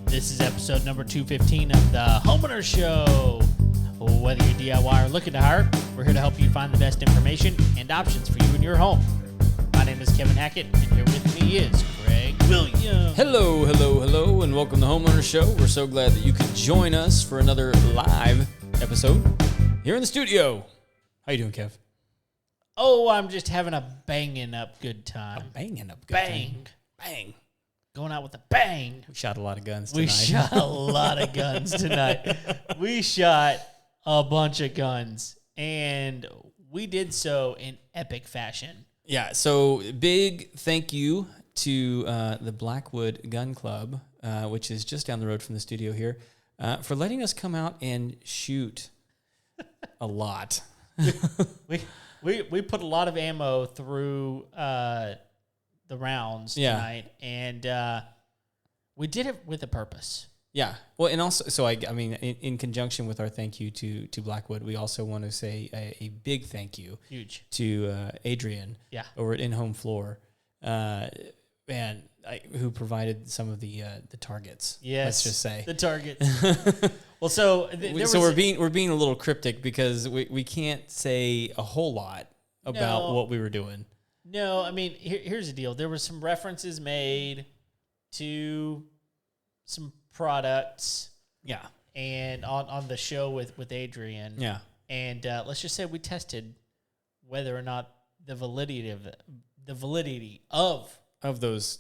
This is episode number 215 of the Homeowner Show. Whether you're DIY or looking to hire, we're here to help you find the best information and options for you and your home. My name is Kevin Hackett, and here with me is Craig Williams. Hello, and welcome to Homeowner Show. We're so glad that you could join us for another live episode here in the studio. How you doing, Kev? Oh, I'm just having a banging up good time. Bang. Going out with a bang. We shot a lot of guns tonight. We shot a lot of guns tonight. We shot a bunch of guns, and we did so in epic fashion. Yeah, so big thank you to the Blackwood Gun Club, which is just down the road from the studio here, for letting us come out and shoot a lot. We put a lot of ammo through the rounds tonight, and we did it with a purpose. Yeah. Well, and also, so I mean, in conjunction with our thank you to Blackwood, we also want to say a big thank you to Adrian over at In-Home Floor, who provided some of the targets. Yes, let's just say the targets. Well, so we're being a little cryptic because we can't say a whole lot about what we were doing. No, I mean, here's the deal. There were some references made to some products. Yeah. And on the show with Adrian. Yeah. And let's just say we tested whether or not the validity of those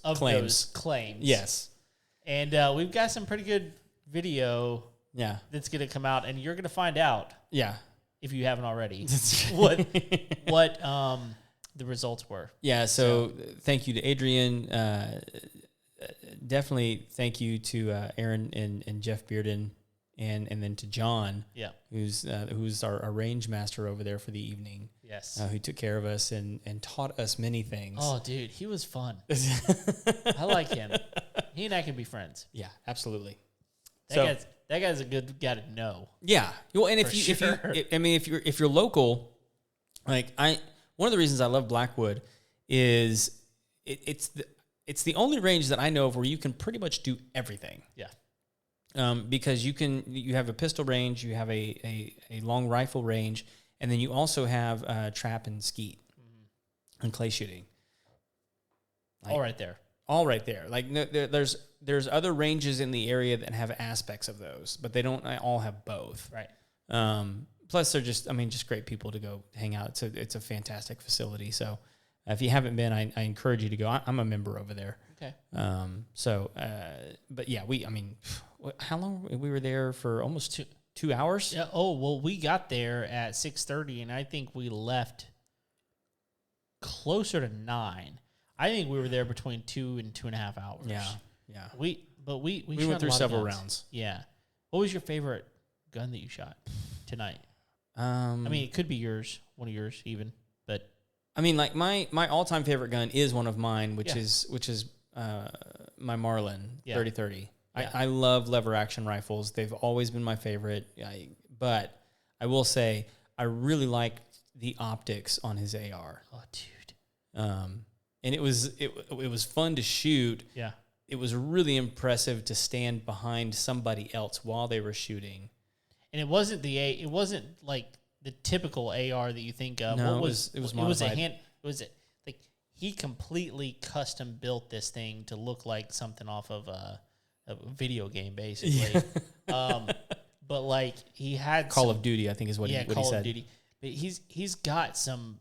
claims. Yes. And we've got some pretty good video that's going to come out, and you're going to find out. Yeah. If you haven't already. what the results were. Yeah, so thank you to Adrian. Definitely thank you to Aaron and Jeff Bearden, and then to John, who's our range master over there for the evening. Yes, who took care of us and taught us many things. Oh, dude, he was fun. I like him. He and I can be friends. Yeah, absolutely. That guy's a good guy to know. Yeah. Well, and if you're local, one of the reasons I love Blackwood is it's the only range that I know of where you can pretty much do everything. Yeah. Because you have a pistol range, you have a long rifle range, and then you also have trap and skeet and clay shooting. All right there. There's other ranges in the area that have aspects of those, but they don't all have both. Right. Plus, they're just great people to go hang out. It's a fantastic facility. So if you haven't been, I encourage you to go. I'm a member over there. Okay. But yeah, how long? We were there for almost 2 hours. Yeah. Oh, well, we got there at 6:30, and I think we left closer to 9. I think we were there between 2 and 2.5 hours. Yeah. We went through several rounds. Yeah. What was your favorite gun that you shot tonight? I mean, it could be yours, one of yours even, but I mean, like my all-time favorite gun is one of mine, which is my Marlin 3030. Yeah. I love lever action rifles. They've always been my favorite. But I will say I really like the optics on his AR. Oh, dude. And it was fun to shoot. Yeah. It was really impressive to stand behind somebody else while they were shooting. And it wasn't like the typical AR that you think of. No, it was modified. He completely custom built this thing to look like something off of a video game, basically. Yeah. But like he had Call of Duty, I think is what he said. Call of Duty. But he's got some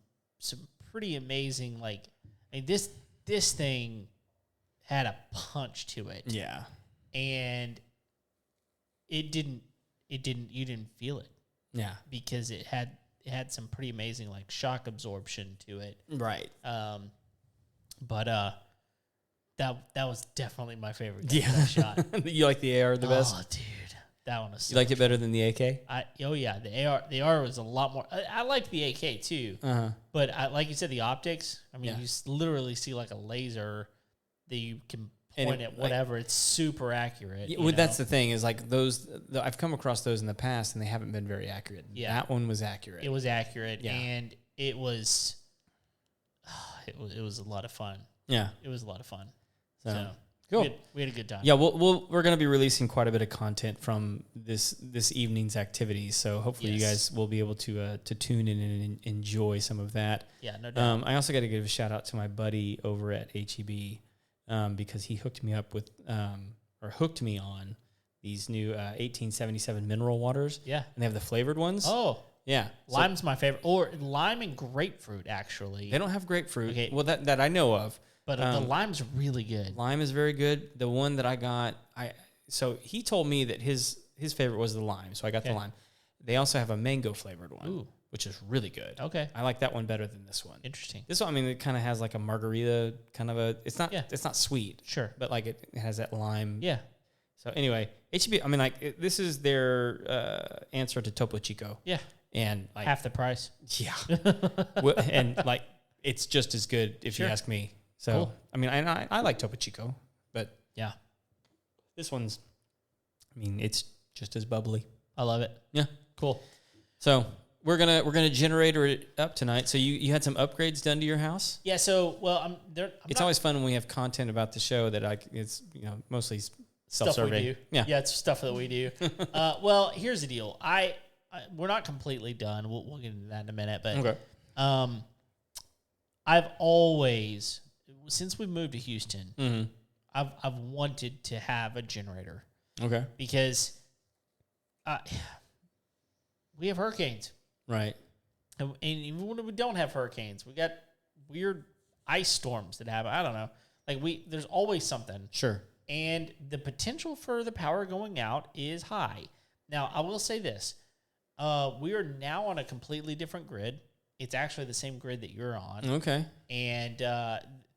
pretty amazing, like, I mean, this thing had a punch to it. Yeah. And you didn't feel it. Yeah. Because it had some pretty amazing, like, shock absorption to it. Right. But that was definitely my favorite gun that I shot. You like the AR the best? Oh, dude. That one was so You liked it better than the AK? The AR was a lot more. I liked the AK too. Uh-huh. But like you said, the optics, I mean, you literally see like a laser that you can point at whatever. It's super accurate. Well, that's the thing is like I've come across those in the past and they haven't been very accurate. Yeah. That one was accurate. It was accurate. Yeah. And it was it was a lot of fun. Yeah. It was a lot of fun. So So cool. we had a good time. Yeah, we're going to be releasing quite a bit of content from this evening's activities. So hopefully you guys will be able to tune in and enjoy some of that. Yeah, no doubt. I also got to give a shout out to my buddy over at HEB because he hooked me up with hooked me on these new 1877 mineral waters. Yeah, and they have the flavored ones. Oh, yeah, lime's my favorite, or lime and grapefruit actually. They don't have grapefruit. Okay. Well, that I know of. But the lime's really good. Lime is very good. The one that I got, so he told me that his favorite was the lime, so I got the lime. They also have a mango flavored one, which is really good. Okay, I like that one better than this one. Interesting. This one, I mean, it kind of has like a margarita kind of a. It's not sweet, sure, but like it has that lime. Yeah. So anyway, HEB. I mean, like this is their answer to Topo Chico. Yeah. And like half the price. Yeah. And like it's just as good if you ask me. So, cool. I mean, I like Topo Chico, but yeah, this one's, I mean, it's just as bubbly. I love it. Yeah. Cool. So we're gonna generator it up tonight. So you had some upgrades done to your house? Yeah. So it's always fun when we have content about the show that it's mostly self-survey. Stuff we do. Yeah, it's stuff that we do. Well, here's the deal. We're not completely done. We'll get into that in a minute, but okay. I've always, since we moved to Houston, mm-hmm. I've wanted to have a generator. Okay. Because we have hurricanes. Right. And even when we don't have hurricanes, we got weird ice storms that happen. I don't know. Like there's always something. Sure. And the potential for the power going out is high. Now, I will say this. We are now on a completely different grid. It's actually the same grid that you're on. Okay. And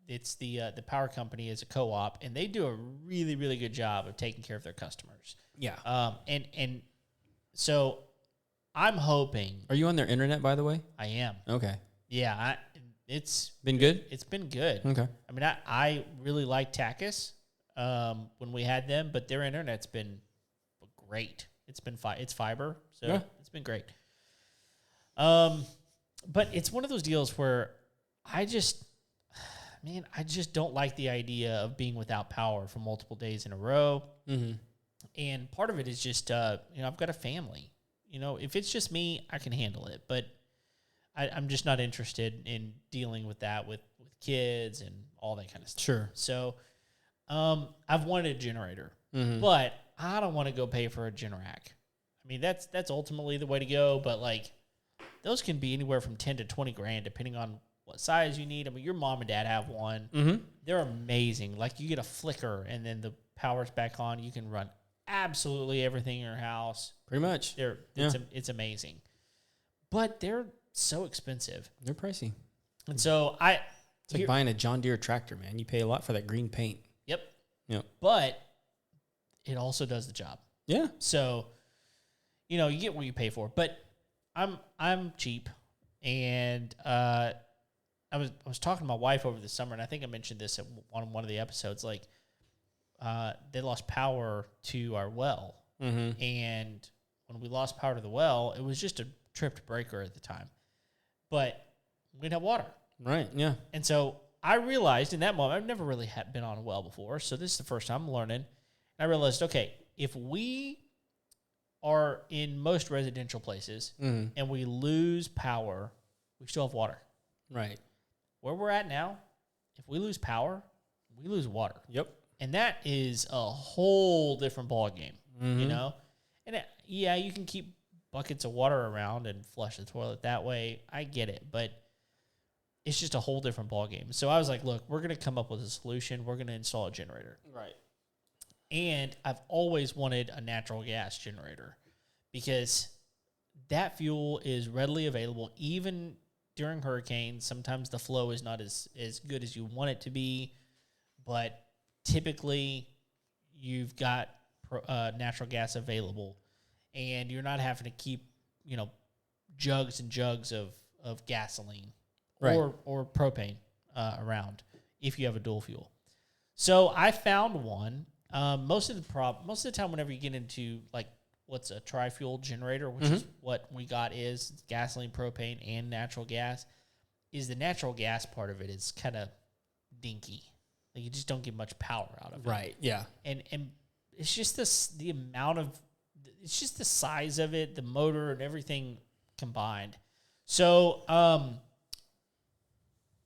it's the power company is a co-op, and they do a really, really good job of taking care of their customers. Yeah. And so I'm hoping. Are you on their internet, by the way? I am. Okay. Yeah. It's been good? It's been good. Okay. I mean, I really like Takis when we had them, but their internet's been great. It's been it's fiber, so it's been great. But it's one of those deals where I just don't like the idea of being without power for multiple days in a row. Mm-hmm. And part of it is just, I've got a family. If it's just me, I can handle it. But I'm just not interested in dealing with that with kids and all that kind of stuff. Sure. So I've wanted a generator, mm-hmm. but I don't want to go pay for a Generac. I mean, that's ultimately the way to go, but like those can be anywhere from 10 to 20 grand depending on what size you need. I mean, your mom and dad have one. Mm-hmm. They're amazing. Like you get a flicker and then the power's back on. You can run absolutely everything in your house. Pretty much. It's amazing. But they're so expensive. They're pricey. And so it's like buying a John Deere tractor, man. You pay a lot for that green paint. Yep. Yep. But it also does the job. Yeah. So, you get what you pay for. But I'm cheap, and I was talking to my wife over the summer, and I think I mentioned this on one of the episodes. Like, they lost power to our well, mm-hmm. and when we lost power to the well, it was just a tripped breaker at the time, but we didn't have water. Right. Yeah. And so I realized in that moment, I've never really been on a well before, so this is the first time I'm learning. And I realized, okay, if we are in most residential places mm-hmm. and we lose power, we still have water. Right. Where we're at now, if we lose power, we lose water. Yep. And that is a whole different ballgame, mm-hmm. And you can keep buckets of water around and flush the toilet that way. I get it, but it's just a whole different ballgame. So I was like, look, we're going to come up with a solution. We're going to install a generator. Right. And I've always wanted a natural gas generator because that fuel is readily available even during hurricanes. Sometimes the flow is not as good as you want it to be, but typically you've got natural gas available and you're not having to keep, jugs and jugs of gasoline or propane around if you have a dual fuel. So I found one. Most of the time, whenever you get into like what's a tri-fuel generator, which mm-hmm. is what we got is gasoline, propane, and natural gas, is the natural gas part of it is kind of dinky. Like you just don't get much power out of it. Right. Yeah. And it's just the amount of, it's just the size of it, the motor and everything combined. So,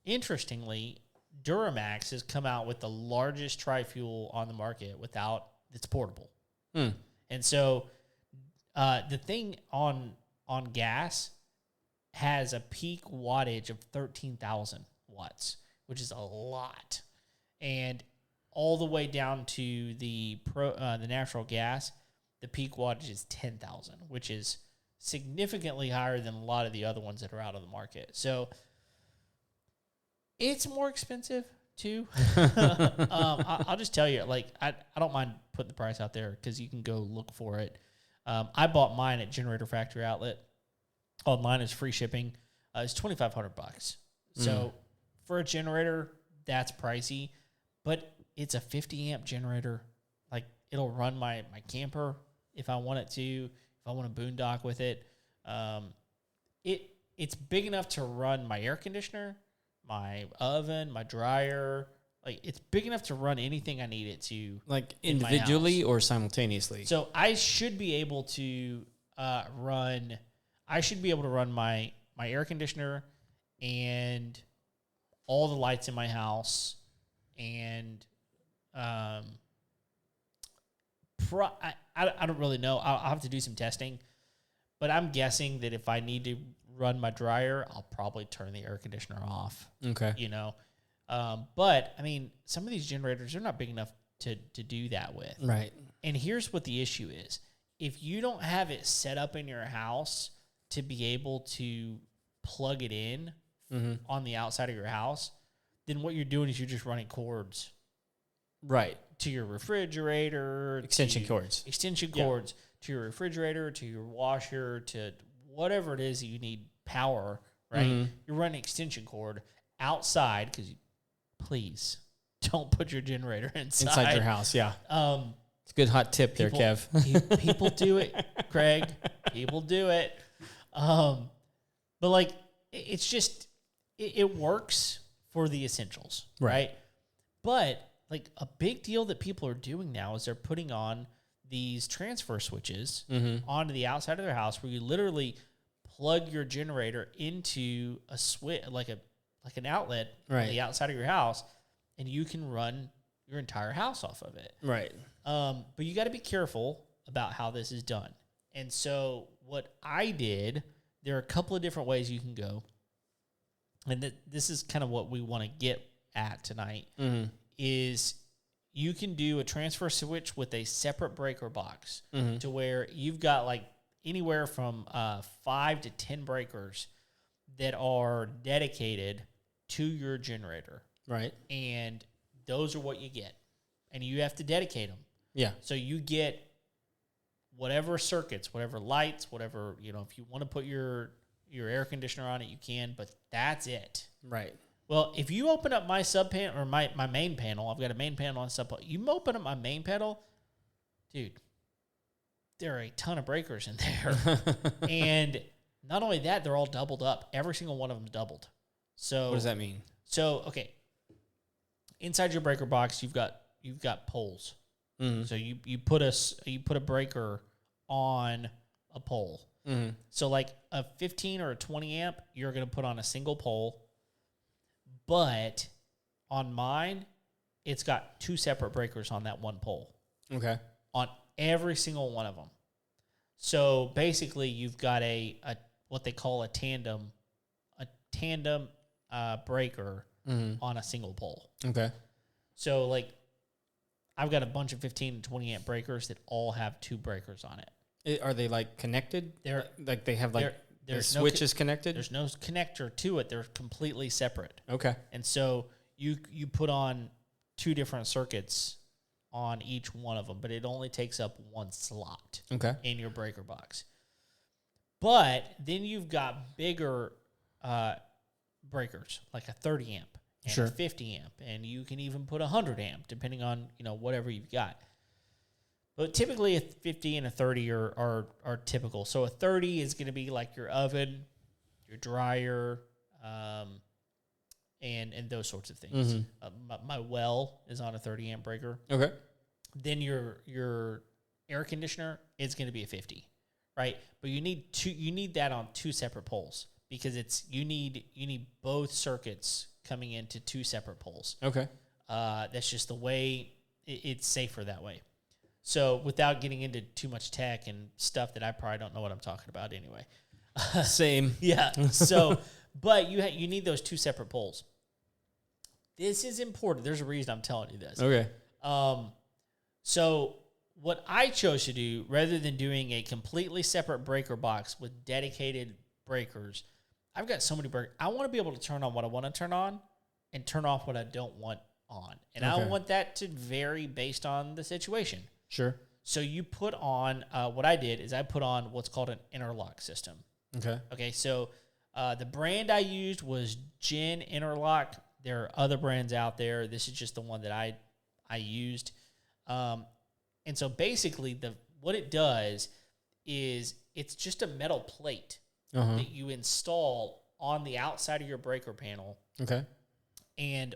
interestingly, Duramax has come out with the largest tri-fuel on the market it's portable. And so, the thing on gas has a peak wattage of 13,000 watts, which is a lot. And all the way down to the natural gas, the peak wattage is 10,000, which is significantly higher than a lot of the other ones that are out of the market. So it's more expensive too. I'll just tell you, like, I don't mind putting the price out there because you can go look for it. I bought mine at Generator Factory Outlet. Online is free shipping. It's $2,500. So for a generator, that's pricey, but it's a 50 amp generator. Like it'll run my camper if I want it to, if I want to boondock with it. It's big enough to run my air conditioner, my oven, my dryer. Like it's big enough to run anything I need it to. Like individually or simultaneously? So I should be able to run my air conditioner and all the lights in my house, and I don't really know. I'll have to do some testing, but I'm guessing that if I need to run my dryer, I'll probably turn the air conditioner off. Okay. But I mean, some of these generators are not big enough to do that with. Right. And here's what the issue is. If you don't have it set up in your house to be able to plug it in on the outside of your house, then what you're doing is you're just running cords. Right. To your refrigerator. Extension cords to your refrigerator, to your washer, to whatever it is that you need power, right? You're running extension cord outside because please don't put your generator inside your house. Yeah. It's a good hot tip there, Kev. People do it, Craig. People do it. But like, it's just, it works for the essentials, right? But like a big deal that people are doing now is they're putting on these transfer switches onto the outside of their house where you literally plug your generator into a switch, like an outlet on the outside of your house, and you can run your entire house off of it. Right. But you got to be careful about how this is done. And so what I did, there are a couple of different ways you can go. And this is kind of what we want to get at tonight, is you can do a transfer switch with a separate breaker box to where you've got like anywhere from 5 to 10 breakers that are dedicated to your generator. Right. And those are what you get. And you have to dedicate them. Yeah. So you get whatever circuits, whatever lights, whatever, if you want to put your air conditioner on it, you can, but that's it. Right. Well, if you open up my sub panel or my main panel, I've got a main panel and sub panel. You open up my main panel, dude, there are a ton of breakers in there. And not only that, they're all doubled up. Every single one of them is doubled. So what does that mean? So, okay. Inside your breaker box, you've got poles. So you put a breaker on a pole. So like a 15 or a 20 amp, you're going to put on a single pole. But on mine, it's got 2 separate breakers on that one pole. Okay. On every single one of them. So basically, you've got a what they call a tandem breaker on a single pole. Okay. So like, I've got a bunch of 15 and 20 amp breakers that all have 2 breakers on it. Are they like connected? They're like they have like the switch is connected? There's no connector to it. They're completely separate. Okay. And so you put on 2 different circuits on each one of them, but it only takes up 1 slot in your breaker box. But then you've got bigger breakers, like a 30 amp and a 50 amp, and you can even put a 100 amp, depending on whatever you've got. But typically a 50 and a 30 are typical. So a 30 is going to be like your oven, your dryer, and those sorts of things. My well is on a 30 amp breaker. Okay. Then your air conditioner is going to be a 50, right? But you need that on two separate poles because you need both circuits coming into two separate poles. Okay. That's just the way it's safer that way. So without getting into too much tech and stuff that I probably don't know what I'm talking about anyway. Same. Yeah. So, but you need those two separate poles. This is important. There's a reason I'm telling you this. Okay. So what I chose to do, rather than doing a completely separate breaker box with dedicated breakers, I've got so many breakers. I want to be able to turn on what I want to turn on and turn off what I don't want on. And I want that to vary based on the situation. Sure. So you put on, what I did is I put on what's called an interlock system. Okay. Okay, so the brand I used was Gen Interlock. There are other brands out there. This is just the one that I used. And so basically what it does is it's just a metal plate that you install on the outside of your breaker panel. Okay. And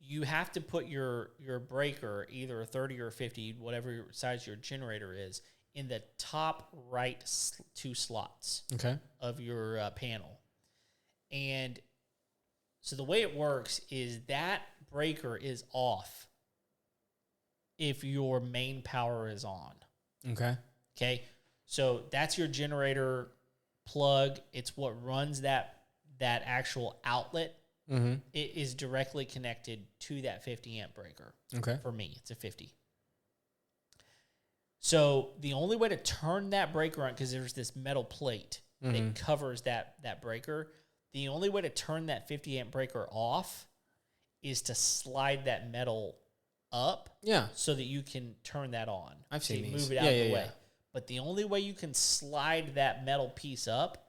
you have to put your breaker, either a 30 or a 50, whatever size your generator is, in the top right two slots of your panel. And so the way it works is that breaker is off if your main power is on. Okay. So that's your generator plug. It's what runs that actual outlet. It is directly connected to that 50 amp breaker. Okay. For me, it's a 50. So the only way to turn that breaker on, because there's this metal plate that covers that breaker, the only way to turn that 50 amp breaker off is to slide that metal up so that you can turn that on. I've seen these. Move it out of the way. But the only way you can slide that metal piece up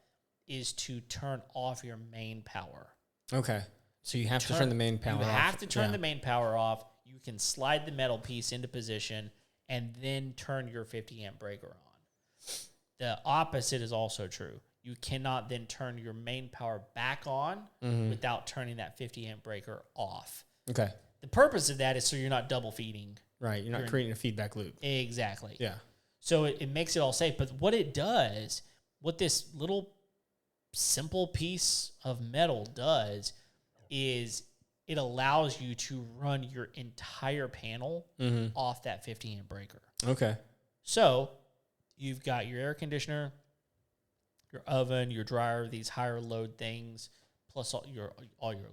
is to turn off your main power. Okay. So you have to turn the main power off. You have to turn the main power off. You can slide the metal piece into position and then turn your 50 amp breaker on. The opposite is also true. You cannot then turn your main power back on without turning that 50 amp breaker off. Okay. The purpose of that is so you're not double feeding. Right. You're not creating a feedback loop. Exactly. Yeah. So it makes it all safe. But what it does, what this little simple piece of metal does is it allows you to run your entire panel off that 50 amp breaker. Okay. So you've got your air conditioner, your oven, your dryer, these higher load things, plus all your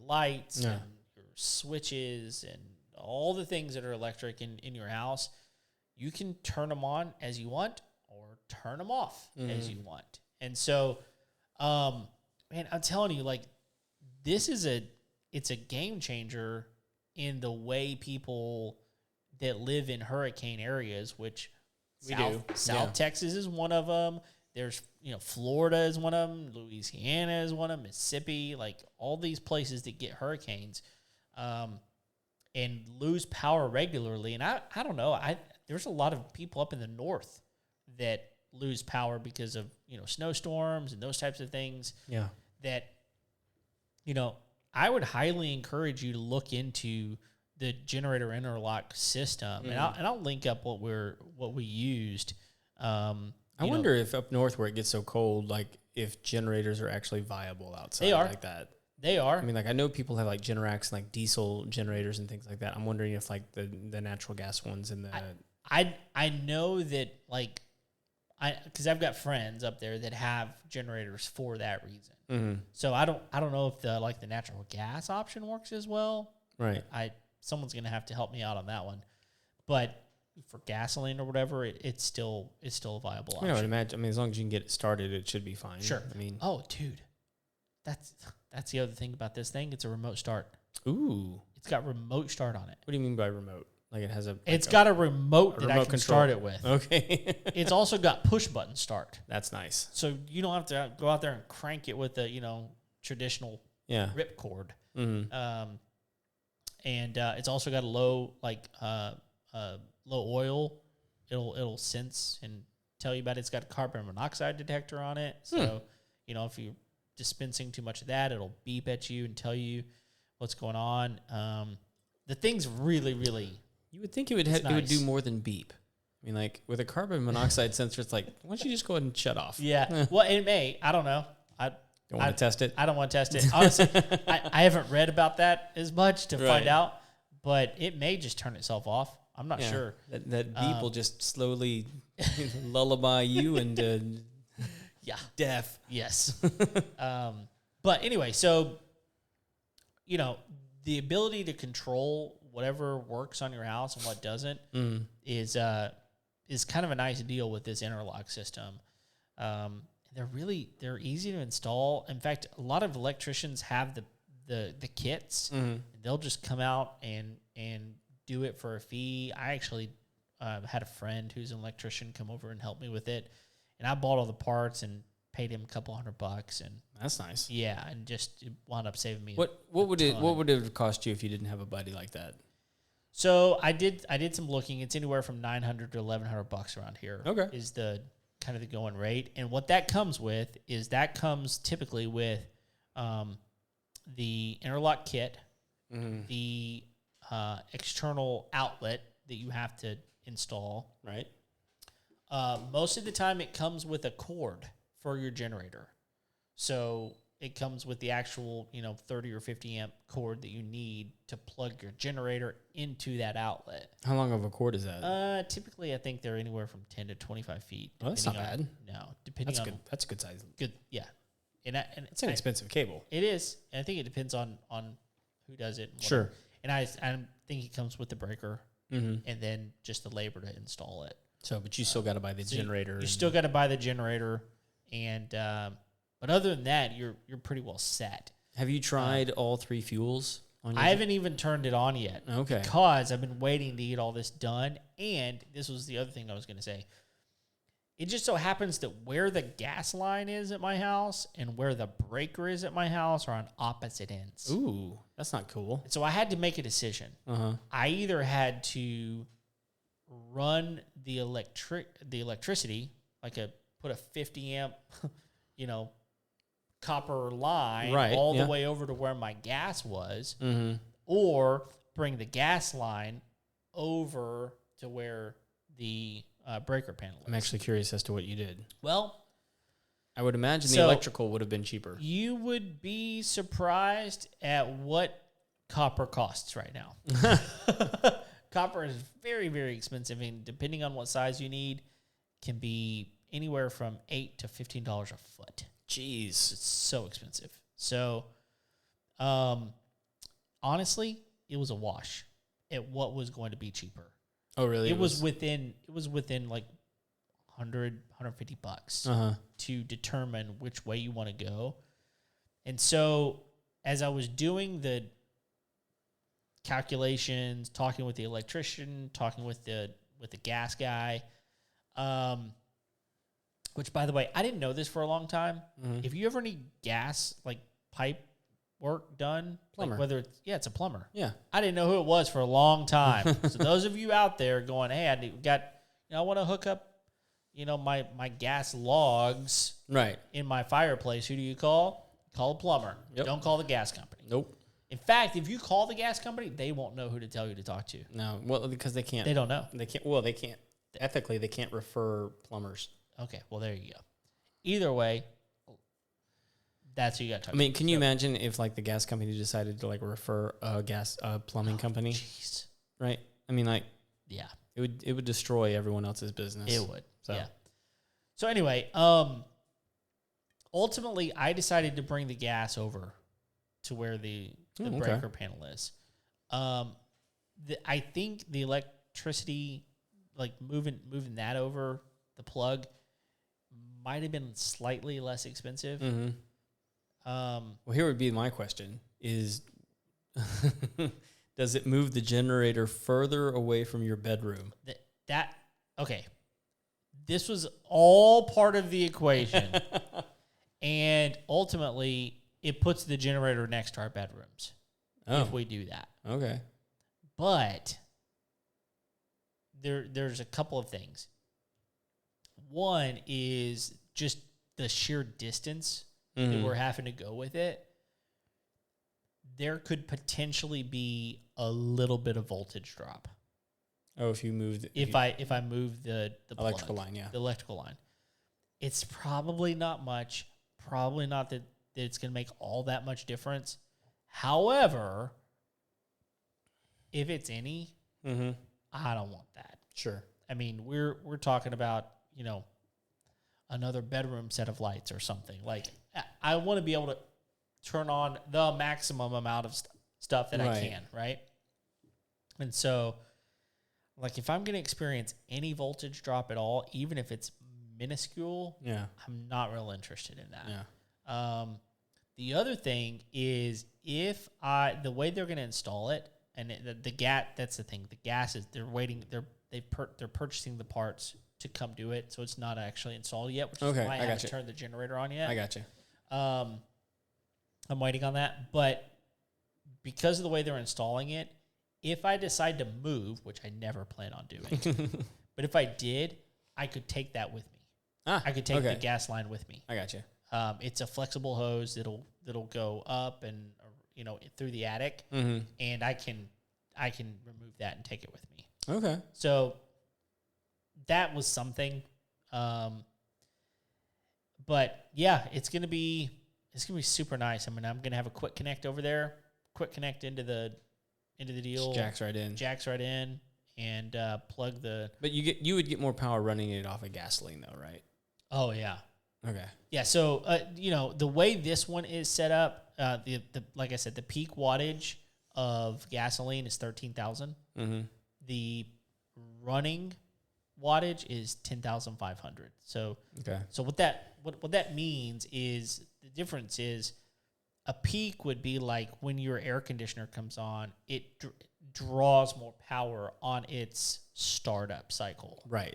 lights and your switches and all the things that are electric in your house. You can turn them on as you want or turn them off as you want. And so, man, I'm telling you, like, this is it's a game changer in the way people that live in hurricane areas, which South Texas is one of them. There's, Florida is one of them. Louisiana is one of them. Mississippi, like all these places that get hurricanes, and lose power regularly. And I don't know. There's a lot of people up in the north that lose power because of, snowstorms and those types of things. Yeah. That, I would highly encourage you to look into the generator interlock system, and I'll link up what we used. I wonder if up north where it gets so cold, like if generators are actually viable outside. They are like that. They are. I mean, like I know people have like Generacs and like diesel generators and things like that. I'm wondering if like the natural gas ones and the I know that because I've got friends up there that have generators for that reason. So I don't know if the natural gas option works as well. Right. Someone's gonna have to help me out on that one, but for gasoline or whatever, it's still a viable option. I would imagine. I mean, as long as you can get it started, it should be fine. Sure. I mean, oh, dude, that's the other thing about this thing. It's a remote start. Ooh. It's got remote start on it. What do you mean by remote? Like it has a. It's got a remote that I can start it with. Okay. It's also got push button start. That's nice. So you don't have to go out there and crank it with the traditional rip cord. And it's also got a low oil. It'll sense and tell you about it. It's got a carbon monoxide detector on it. So if you're dispensing too much of that, it'll beep at you and tell you. what's going on. The thing's really, really. You would think it would do more than beep. I mean, like with a carbon monoxide sensor, it's like, why don't you just go ahead and shut off? Yeah. Well, it may. I don't know. Don't want to test it? I don't want to test it. Honestly, I haven't read about that as much to find out, but it may just turn itself off. I'm not sure. That beep will just slowly lullaby you into death. Yes. But anyway, so, the ability to control whatever works on your house and what doesn't is kind of a nice deal with this interlock system. They're easy to install. In fact, a lot of electricians have the kits. They'll just come out and do it for a fee. I actually had a friend who's an electrician come over and help me with it, and I bought all the parts and paid him a couple $100, and that's nice. Yeah, and just it wound up saving me. What would it have cost you if you didn't have a buddy like that? So I did some looking. It's anywhere from $900 to $1,100 around here. Okay, is the kind of the going rate, and what that comes with is typically with the interlock kit, the external outlet that you have to install. Right. Most of the time, it comes with a cord for your generator, so it comes with the actual 30 or 50 amp cord that you need to plug your generator into that outlet. How long of a cord is that? Typically, I think they're anywhere from 10 to 25 feet. Well, that's not bad. No, depending on... That's a good size. Good, yeah. And it's an expensive cable. It is. And I think it depends on who does it. Sure. And I think it comes with the breaker and then just the labor to install it. So, but you still got to buy the generator. You still got to buy the generator. And but other than that, you're pretty well set. Have you tried all three fuels on your... I haven't even turned it on yet. Okay. Because I've been waiting to get all this done. And this was the other thing I was going to say. It just so happens that where the gas line is at my house and where the breaker is at my house are on opposite ends. Ooh, that's not cool. And so I had to make a decision. I either had to run the electricity, put a 50 amp, copper line the way over to where my gas was, or bring the gas line over to where the breaker panel is. I'm actually curious as to what you did. Well, I would imagine the electrical would have been cheaper. You would be surprised at what copper costs right now. Copper is very, very expensive, and depending on what size you need, can be anywhere from $8 to $15 a foot. Jeez. It's so expensive. So, honestly, it was a wash at what was going to be cheaper. Oh, really? It was within like $100-$150 to determine which way you want to go. And so as I was doing the calculations, talking with the electrician, talking with the gas guy, which, by the way, I didn't know this for a long time. If you ever need gas, like pipe work done, plumber. Like whether it's a plumber. Yeah. I didn't know who it was for a long time. So those of you out there going, hey, I want to hook up, my gas logs in my fireplace. Who do you call? Call a plumber. Yep. Don't call the gas company. Nope. In fact, if you call the gas company, they won't know who to tell you to talk to. No, well, because they can't. They don't know. They can't. Well, they can't. Ethically, they can't refer plumbers. Okay, well, there you go. Either way, that's who you got to talk to. I mean, can you imagine if, like, the gas company decided to, like, refer a plumbing company? Jeez. Right? I mean, like, yeah. It would destroy everyone else's business. It would. So. Yeah. So anyway, ultimately, I decided to bring the gas over to where the breaker panel is. I think the electricity, like moving that over the plug, might have been slightly less expensive. Well, here would be my question: is does it move the generator further away from your bedroom? Okay. This was all part of the equation. And ultimately, it puts the generator next to our bedrooms if we do that. Okay. But there's a couple of things. One is just the sheer distance that we're having to go with it. there could potentially be a little bit of voltage drop. Oh, if you move if I move the electrical plug, line, yeah, the electrical line, it's probably not much. Probably not that it's going to make all that much difference. However, if it's any, I don't want that. Sure. I mean, we're talking about, another bedroom set of lights or something. Like, I want to be able to turn on the maximum amount of stuff that I can, right? And so, like, if I'm going to experience any voltage drop at all, even if it's minuscule, I'm not real interested in that. Yeah. The other thing is the way they're going to install it, and the gas, that's the thing. The gas is they're purchasing the parts to come do it, so it's not actually installed yet, which is why I haven't turned the generator on yet. I got you. I'm waiting on that, but because of the way they're installing it, if I decide to move, which I never plan on doing, but if I did, I could take that with me. I could take the gas line with me. I got you. It's a flexible hose that'll go up and through the attic, and I can remove that and take it with me. Okay. So that was something, but yeah, it's gonna be super nice. I mean, I'm gonna have a quick connect over there, quick connect into the deal. Jacks right in, and plug the. But you would get more power running it off of gasoline though, right? Oh yeah. Okay. Yeah. So the way this one is set up, the like I said, the peak wattage of gasoline is 13,000. The running wattage is 10,500. So what that means is the difference is a peak would be like when your air conditioner comes on, it draws more power on its startup cycle. Right.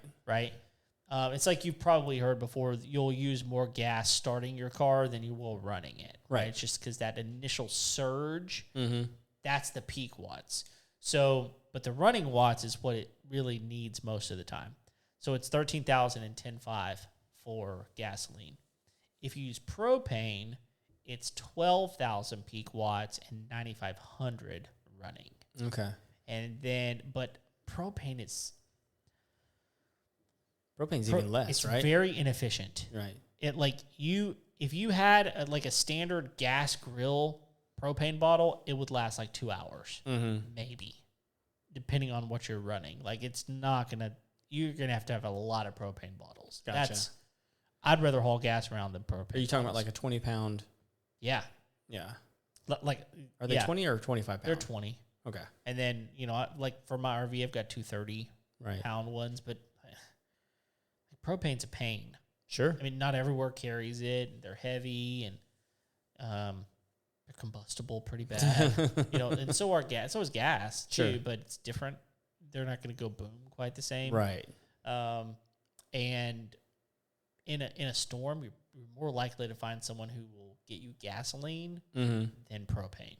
It's like you've probably heard before, you'll use more gas starting your car than you will running it. Right. It's just because that initial surge, that's the peak watts. So, but the running watts is what it really needs most of the time. So it's 13,000 and 10.5 for gasoline. If you use propane, it's 12,000 peak watts and 9,500 running. Okay. And then, but propane's even less, it's right? It's very inefficient. Right. If you had a standard gas grill propane bottle, it would last like 2 hours, maybe, depending on what you're running. Like, you're gonna have to have a lot of propane bottles. Gotcha. I'd rather haul gas around than propane. Are you talking about like a 20-pound? Yeah. Yeah. Are they 20 or 25 pounds? They're 20. Okay. And then, like for my RV, I've got 230 pound ones, but propane's a pain. Sure. I mean, not everywhere carries it. They're heavy and they're combustible pretty bad. And so is gas too, but it's different. They're not going to go boom quite the same. Right. And in a storm, you're more likely to find someone who will get you gasoline than propane.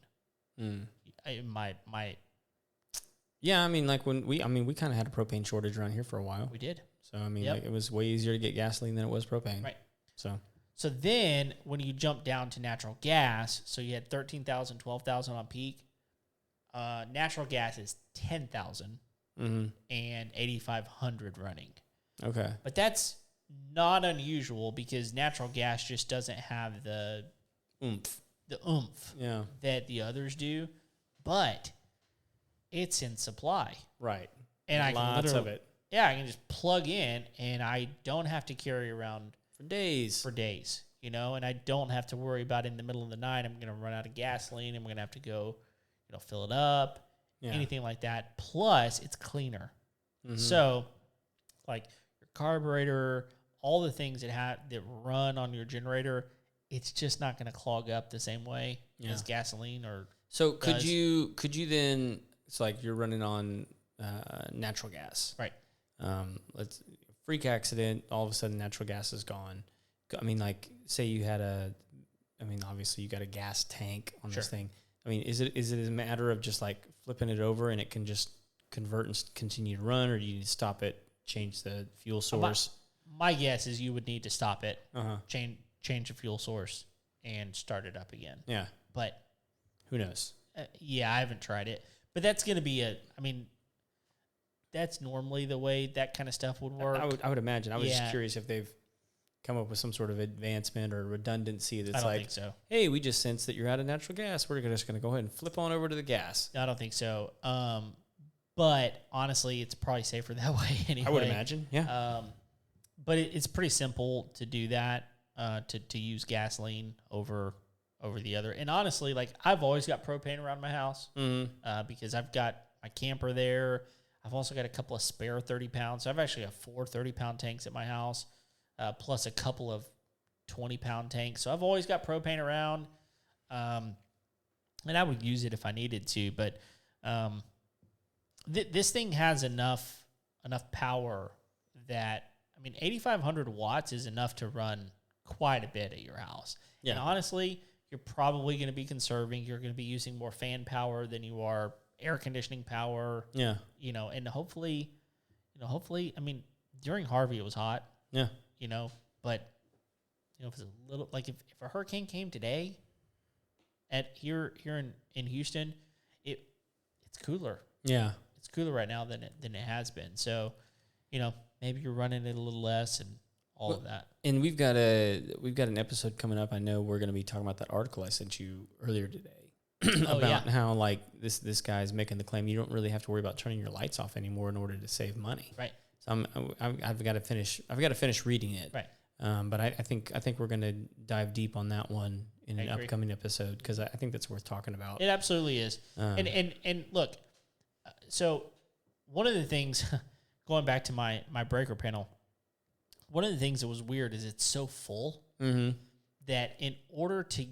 Yeah, I mean, like we kind of had a propane shortage around here for a while. We did. So I mean, like, it was way easier to get gasoline than it was propane. Right. So then when you jump down to natural gas, so you had 13,000, 12,000 on peak. Natural gas is 10,000 and 8,500 running. Okay. But that's not unusual because natural gas just doesn't have the oomph that the others do, but it's in supply. Right. And I can lots of it. Yeah, I can just plug in and I don't have to carry around for days, and I don't have to worry about in the middle of the night, I'm going to run out of gasoline. I'm going to have to go, fill it up, anything like that. Plus it's cleaner. So like your carburetor, all the things that run on your generator, it's just not going to clog up the same way as gasoline could you then, it's like you're running on natural gas. Right. Let's freak accident, all of a sudden natural gas is gone. I mean, like, say you had obviously you got a gas tank on this thing. I mean, is it a matter of just like flipping it over and it can just convert and continue to run, or do you need to stop it, change the fuel source? My guess is you would need to stop it, change the fuel source, and start it up again. Yeah. But Who knows? Yeah, I haven't tried it, but that's going to be that's normally the way that kind of stuff would work. I would imagine. I was just curious if they've come up with some sort of advancement or redundancy that's I don't think so. Hey, we just sense that you're out of natural gas. We're just going to go ahead and flip on over to the gas. I don't think so. But honestly, it's probably safer that way anyway. I would imagine, yeah. But it's pretty simple to do that, to use gasoline over the other. And honestly, like I've always got propane around my house because I've got my camper there. I've also got a couple of spare 30 pounds. So I've actually got 4 30-pound tanks at my house, plus a couple of 20-pound tanks. So I've always got propane around, and I would use it if I needed to. But this thing has enough power that, I mean, 8,500 watts is enough to run quite a bit at your house. Yeah. And honestly, you're probably going to be conserving. You're going to be using more fan power than you are air conditioning power. Yeah. And hopefully, I mean, during Harvey, it was hot. Yeah. But, if it's a little, like if a hurricane came today here in Houston, it's cooler. Yeah. It's cooler right now than it has been. So, maybe you're running it a little less and all of that. And we've got an episode coming up. I know we're going to be talking about that article I sent you earlier today about how like this guy's making the claim you don't really have to worry about turning your lights off anymore in order to save money. Right. So I've got to finish reading it. Right. But I think we're going to dive deep on that one in an upcoming episode because I think that's worth talking about. It absolutely is. And look, so one of the things going back to my breaker panel, one of the things that was weird is it's so full that in order to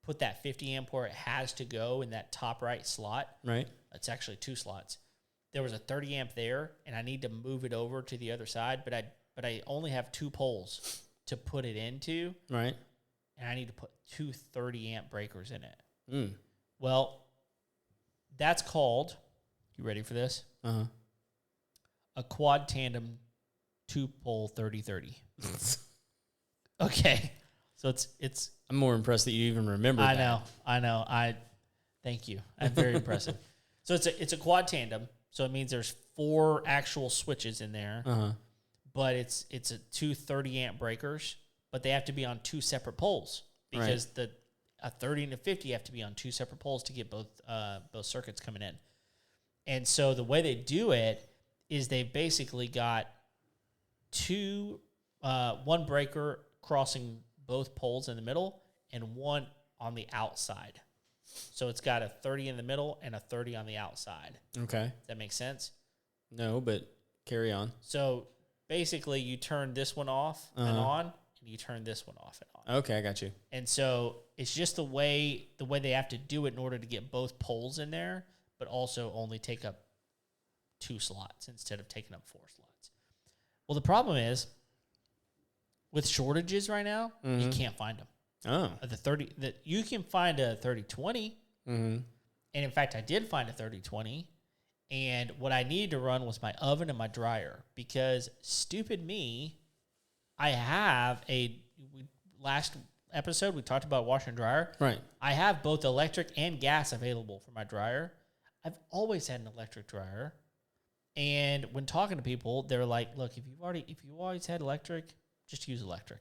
put that 50 amp where it has to go in that top right slot, right? It's actually 2 slots. There was a 30 amp there, and I need to move it over to the other side, but I only have 2 poles to put it into, right? And I need to put 2 30 amp breakers in it. Well, that's called. You ready for this? A quad tandem 2-pole 30-30. Okay. So it's. I'm more impressed that you even remember that. I know. Thank you. I'm very impressive. So it's a quad tandem. So it means there's 4 actual switches in there. But it's a 2 30 amp breakers, but they have to be on 2 separate poles because a 30 and a 50 have to be on 2 separate poles to get both circuits coming in. And so the way they do it is they basically got 1 breaker crossing both poles in the middle and 1 on the outside. So it's got a 30 in the middle and a 30 on the outside. Okay. Does that make sense? No, but carry on. So basically you turn this one off and on, and you turn this one off and on. Okay, I got you. And so it's just the way they have to do it in order to get both poles in there, but also only take up 2 slots instead of taking up 4 slots. Well, the problem is with shortages right now, you can't find them. Oh, you can find a 30-20, and in fact, I did find a 30-20. And what I needed to run was my oven and my dryer because stupid me, I have last episode we talked about washer and dryer. Right. I have both electric and gas available for my dryer. I've always had an electric dryer. And when talking to people, they're like, look, if you always had electric, just use electric.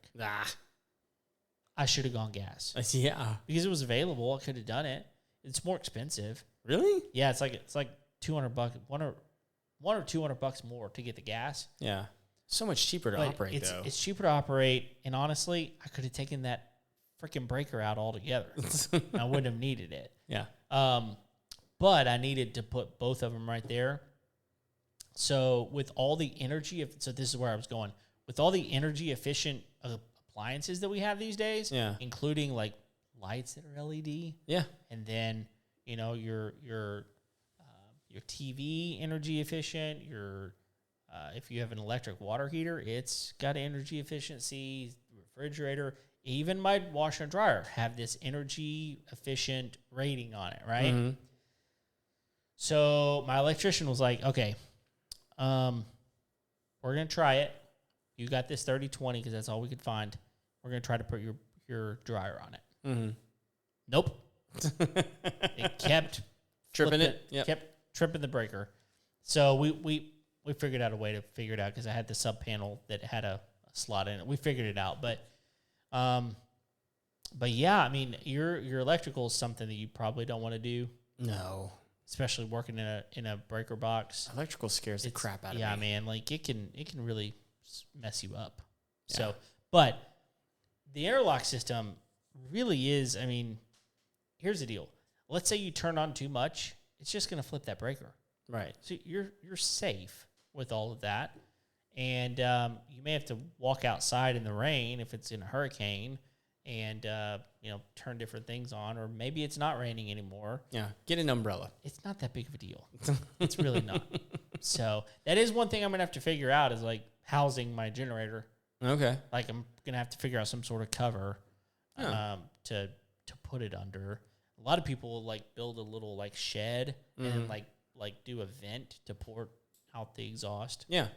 I should have gone gas. Yeah. Because it was available, I could have done it. It's more expensive. Really? Yeah, it's like $200, $100 or $200 more to get the gas. Yeah. So much cheaper to operate, though. It's cheaper to operate, and honestly, I could have taken that freaking breaker out altogether. I wouldn't have needed it. Yeah. But I needed to put both of them right there. So with all the energy, so this is where I was going. With all the energy efficient appliances that we have these days, including like lights that are LED, and then your TV energy efficient. If you have an electric water heater, it's got energy efficiency. Refrigerator, even my washer and dryer have this energy efficient rating on it, right? Mm-hmm. So my electrician was like, okay, we're gonna try it. You got this 30-20 because that's all we could find. We're gonna try to put your dryer on it. Mm-hmm. Nope. It kept tripping it. Yep. Kept tripping the breaker. So we figured out a way to figure it out because I had the sub panel that had a slot in it. We figured it out, but yeah, I mean, your electrical is something that you probably don't want to do. No, especially working in a breaker box. Electrical scares the crap out of me. Yeah, man, like it can really mess you up. Yeah. So, but the interlock system really is. I mean, here's the deal. Let's say you turn on too much, it's just going to flip that breaker. Right. So you're safe with all of that, and you may have to walk outside in the rain if it's in a hurricane, and turn different things on, or maybe it's not raining anymore. Yeah, get an umbrella. It's not that big of a deal. It's really not. So that is one thing I'm gonna have to figure out is like housing my generator. Okay. Like I'm gonna have to figure out some sort of cover to put it under. A lot of people will like build a little like shed and like do a vent to pour out the exhaust. Yeah.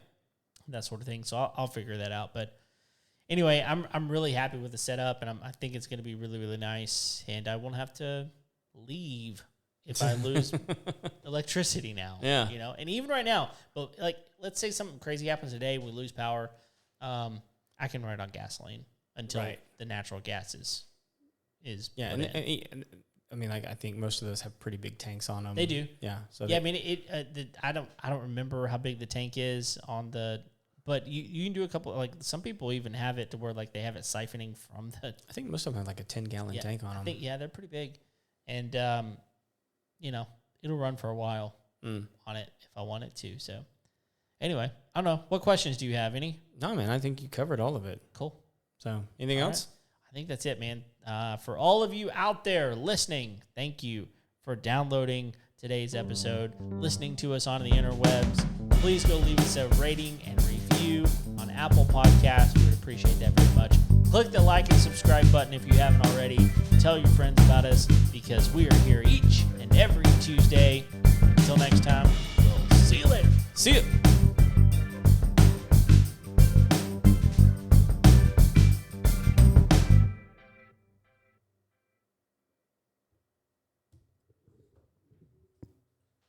That sort of thing. So I'll figure that out. But anyway, I'm really happy with the setup, and I think it's going to be really, really nice. And I won't have to leave if I lose electricity now. Yeah. And even right now, but like, let's say something crazy happens today, we lose power. I can run it on gasoline until the natural gas is yeah. And I mean, like I think most of those have pretty big tanks on them. They do. Yeah. So yeah, I mean, I don't remember how big the tank is on the. But you can do a couple, like some people even have it to where like they have it siphoning from the. I think most of them have like a 10-gallon tank on them. They're pretty big, and it'll run for a while on it if I want it to. So anyway, I don't know. What questions do you have? Any? No, man. I think you covered all of it. Cool. So anything else? Right. I think that's it, man. For all of you out there listening, thank you for downloading today's episode, listening to us on the interwebs. Please go leave us a rating and review on Apple Podcasts. We would appreciate that very much. Click the like and subscribe button if you haven't already. Tell your friends about us because we are here each and every Tuesday. Until next time, we'll see you later. See you.